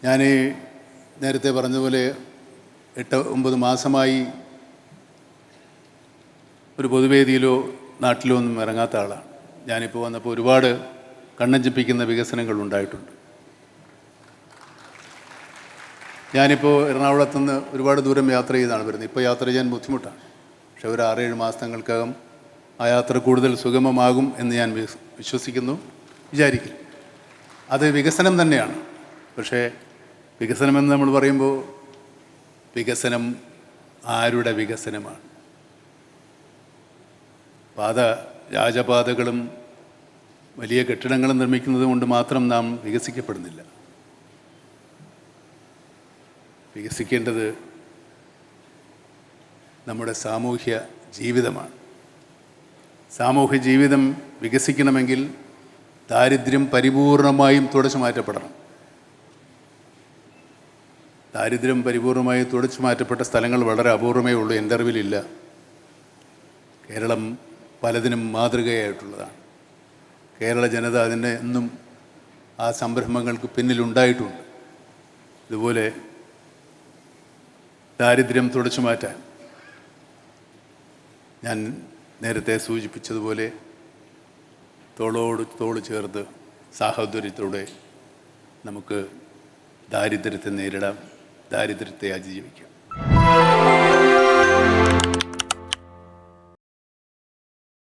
ഞാൻ നേരത്തെ പറഞ്ഞതുപോലെ 8-9 മാസമായി ഒരു പൊതുവേദിയിലോ നാട്ടിലോ ഒന്നും ഇറങ്ങാത്ത ആളാണ്. ഞാനിപ്പോൾ വന്നപ്പോൾ ഒരുപാട് കണ്ണഞ്ചിപ്പിക്കുന്ന വികസനങ്ങൾ ഉണ്ടായിട്ടുണ്ട്. ഞാനിപ്പോൾ എറണാകുളത്തുനിന്ന് ഒരുപാട് ദൂരം യാത്ര ചെയ്താണ് വരുന്നത്. ഇപ്പോൾ യാത്ര ചെയ്യാൻ ബുദ്ധിമുട്ടാണ്. പക്ഷേ ഒരു 6-7 മാസങ്ങൾക്കകം ആ യാത്ര കൂടുതൽ സുഗമമാകും എന്ന് ഞാൻ വിശ്വസിക്കുന്നു, വിചാരിക്കും. അത് വികസനം തന്നെയാണ്. പക്ഷേ വികസനമെന്ന് നമ്മൾ പറയുമ്പോൾ വികസനം ആരുടെ വികസനമാണ്? രാജപാതകളും വലിയ കെട്ടിടങ്ങളും നിർമ്മിക്കുന്നത് കൊണ്ട് മാത്രം നാം വികസിക്കപ്പെടുന്നില്ല. വികസിക്കേണ്ടത് നമ്മുടെ സാമൂഹ്യ ജീവിതമാണ്. സാമൂഹ്യ ജീവിതം വികസിക്കണമെങ്കിൽ ദാരിദ്ര്യം പരിപൂർണമായും തുടച്ചു മാറ്റപ്പെടണം. ദാരിദ്ര്യം പരിപൂർണമായും തുടച്ചു മാറ്റപ്പെട്ട സ്ഥലങ്ങൾ വളരെ അപൂർവമേ ഉള്ളൂ. എൻ്റെ അറിവിലില്ല. കേരളം പലതിനും മാതൃകയായിട്ടുള്ളതാണ്. കേരള ജനത അതിൻ്റെ എന്നും ആ സംരംഭങ്ങൾക്ക് പിന്നിലുണ്ടായിട്ടുണ്ട്. ഇതുപോലെ ദാരിദ്ര്യം തുടച്ചു മാറ്റാൻ ഞാൻ നേരത്തെ സൂചിപ്പിച്ചതുപോലെ തോളോട് തോള് ചേർത്ത് സാഹോദര്യത്തോടെ നമുക്ക് ദാരിദ്ര്യത്തെ നേരിടാം, ദാരിദ്ര്യത്തെ അതിജീവിക്കാം.